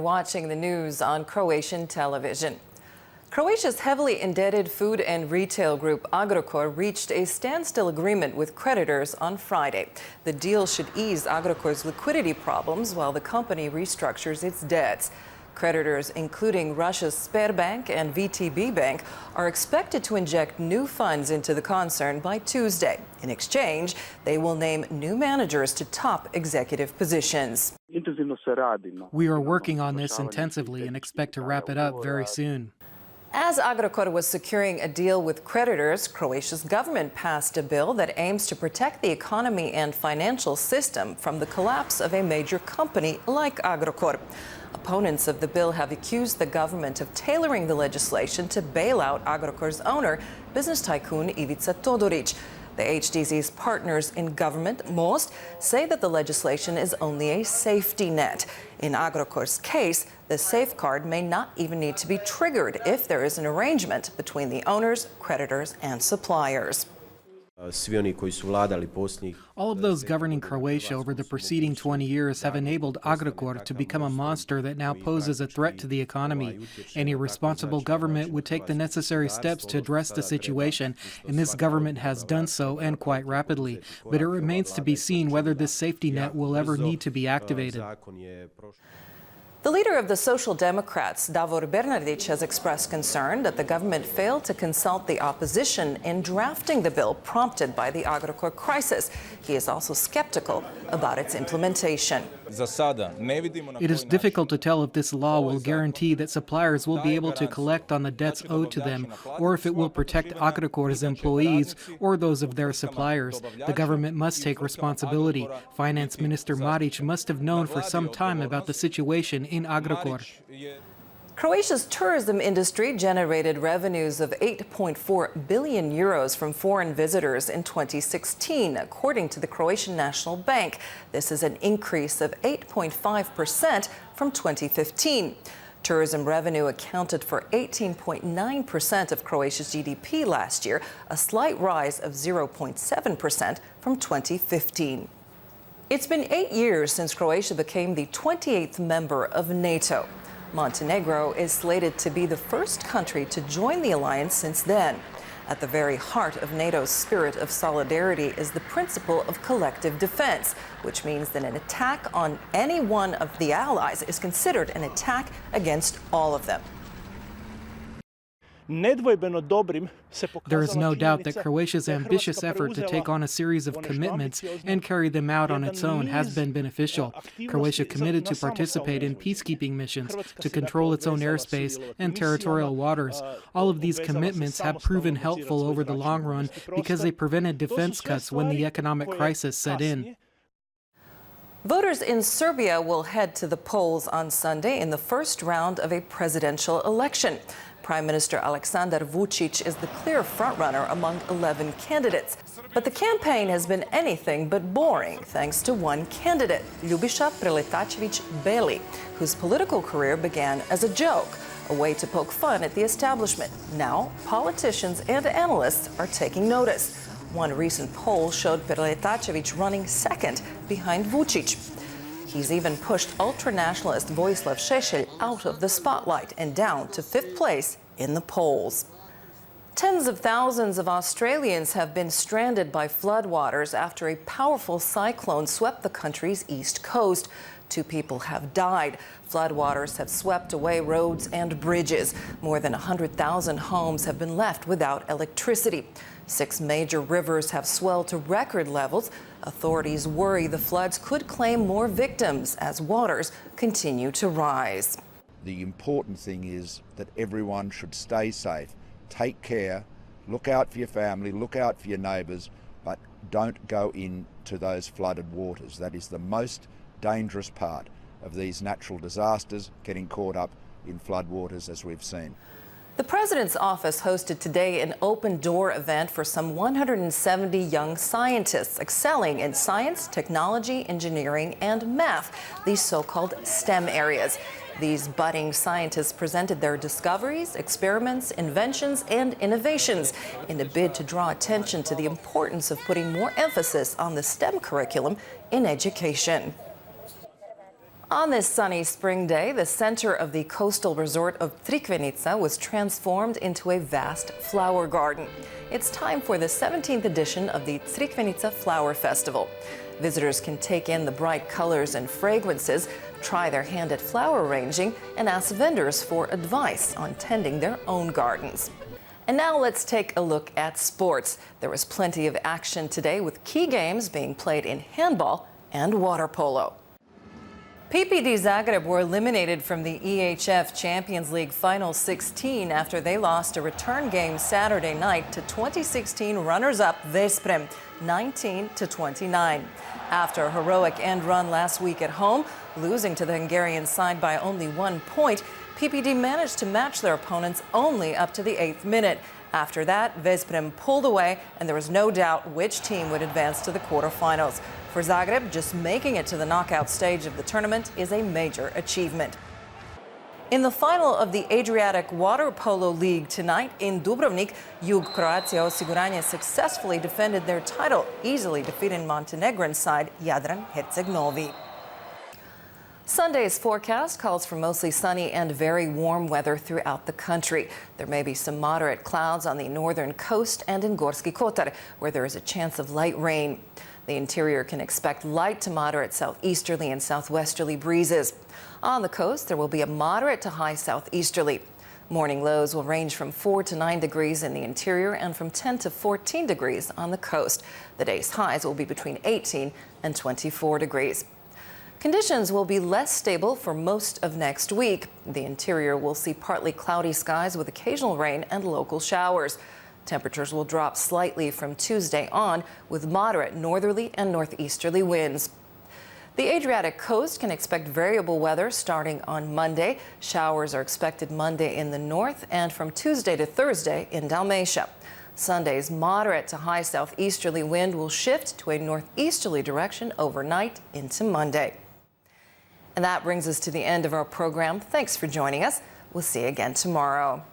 watching the news on Croatian television. Croatia's heavily indebted food and retail group Agrokor reached a standstill agreement with creditors on Friday. The deal should ease Agrokor's liquidity problems while the company restructures its debts. Creditors, including Russia's Sberbank and VTB Bank, are expected to inject new funds into the concern by Tuesday. In exchange, they will name new managers to top executive positions. We are working on this intensively and expect to wrap it up very soon. As Agrokor was securing a deal with creditors, Croatia's government passed a bill that aims to protect the economy and financial system from the collapse of a major company like Agrokor. Opponents of the bill have accused the government of tailoring the legislation to bail out Agrokor's owner, business tycoon Ivica Todorić. The HDZ's partners in government, Most, say that the legislation is only a safety net. In Agrokor's case, the safeguard may not even need to be triggered if there is an arrangement between the owners, creditors, and suppliers. All of those governing Croatia over the preceding 20 years have enabled Agrokor to become a monster that now poses a threat to the economy. Any responsible government would take the necessary steps to address the situation, and this government has done so, and quite rapidly. But it remains to be seen whether this safety net will ever need to be activated. The leader of the Social Democrats, Davor Bernardić, has expressed concern that the government failed to consult the opposition in drafting the bill prompted by the Agrokor crisis. He is also skeptical about its implementation. It is difficult to tell if this law will guarantee that suppliers will be able to collect on the debts owed to them, or if it will protect Agrokor's employees or those of their suppliers. The government must take responsibility. Finance Minister Marić must have known for some time about the situation in Agrokor. Croatia's tourism industry generated revenues of 8.4 billion euros from foreign visitors in 2016, according to the Croatian National Bank. This is an increase of 8.5% from 2015. Tourism revenue accounted for 18.9% of Croatia's GDP last year, a slight rise of 0.7% from 2015. It's been 8 years since Croatia became the 28th member of NATO. Montenegro is slated to be the first country to join the alliance since then. At the very heart of NATO's spirit of solidarity is the principle of collective defense, which means that an attack on any one of the allies is considered an attack against all of them. There is no doubt that Croatia's ambitious effort to take on a series of commitments and carry them out on its own has been beneficial. Croatia committed to participate in peacekeeping missions, to control its own airspace and territorial waters. All of these commitments have proven helpful over the long run because they prevented defense cuts when the economic crisis set in. Voters in Serbia will head to the polls on Sunday in the first round of a presidential election. Prime Minister Aleksandar Vučić is the clear frontrunner among 11 candidates. But the campaign has been anything but boring, thanks to one candidate, Ljubiša Preletačević Beli, whose political career began as a joke, a way to poke fun at the establishment. Now, politicians and analysts are taking notice. One recent poll showed Preletačević running second behind Vučić. He's even pushed ultra-nationalist Vojislav Šešelj out of the spotlight and down to 5th place in the polls. Tens of thousands of Australians have been stranded by floodwaters after a powerful cyclone swept the country's east coast. 2 people have died. Floodwaters have swept away roads and bridges. More than 100,000 homes have been left without electricity. 6 major rivers have swelled to record levels. Authorities worry the floods could claim more victims as waters continue to rise. The important thing is that everyone should stay safe, take care, look out for your family, look out for your neighbours, but don't go into those flooded waters. That is the most dangerous part of these natural disasters, getting caught up in floodwaters as we've seen. The president's office hosted today an open-door event for some 170 young scientists excelling in science, technology, engineering, and math, these so-called STEM areas. These budding scientists presented their discoveries, experiments, inventions, and innovations in a bid to draw attention to the importance of putting more emphasis on the STEM curriculum in education. On this sunny spring day, the center of the coastal resort of Crikvenica was transformed into a vast flower garden. It's time for the 17th edition of the Crikvenica Flower Festival. Visitors can take in the bright colors and fragrances, try their hand at flower arranging, and ask vendors for advice on tending their own gardens. And now let's take a look at sports. There was plenty of action today with key games being played in handball and water polo. PPD Zagreb were eliminated from the EHF Champions League Final 16 after they lost a return game Saturday night to 2016 runners-up Vesprem, 19-29. After a heroic end run last week at home, losing to the Hungarian side by only 1 point, PPD managed to match their opponents only up to the 8th minute. After that, Vesprem pulled away, and there was no doubt which team would advance to the quarterfinals. For Zagreb, just making it to the knockout stage of the tournament is a major achievement. In the final of the Adriatic Water Polo League tonight in Dubrovnik, Jug Croatia Osiguranje successfully defended their title, easily defeating Montenegrin side Jadran Herceg Novi. Sunday's forecast calls for mostly sunny and very warm weather throughout the country. There may be some moderate clouds on the northern coast and in Gorski Kotar, where there is a chance of light rain. The interior can expect light to moderate southeasterly and southwesterly breezes. On the coast, there will be a moderate to high southeasterly. Morning lows will range from 4 to 9 degrees in the interior and from 10 to 14 degrees on the coast. The day's highs will be between 18 and 24 degrees. Conditions will be less stable for most of next week. The interior will see partly cloudy skies with occasional rain and local showers. Temperatures will drop slightly from Tuesday on with moderate northerly and northeasterly winds. The Adriatic coast can expect variable weather starting on Monday. Showers are expected Monday in the north and from Tuesday to Thursday in Dalmatia. Sunday's moderate to high southeasterly wind will shift to a northeasterly direction overnight into Monday. And that brings us to the end of our program. Thanks for joining us. We'll see you again tomorrow.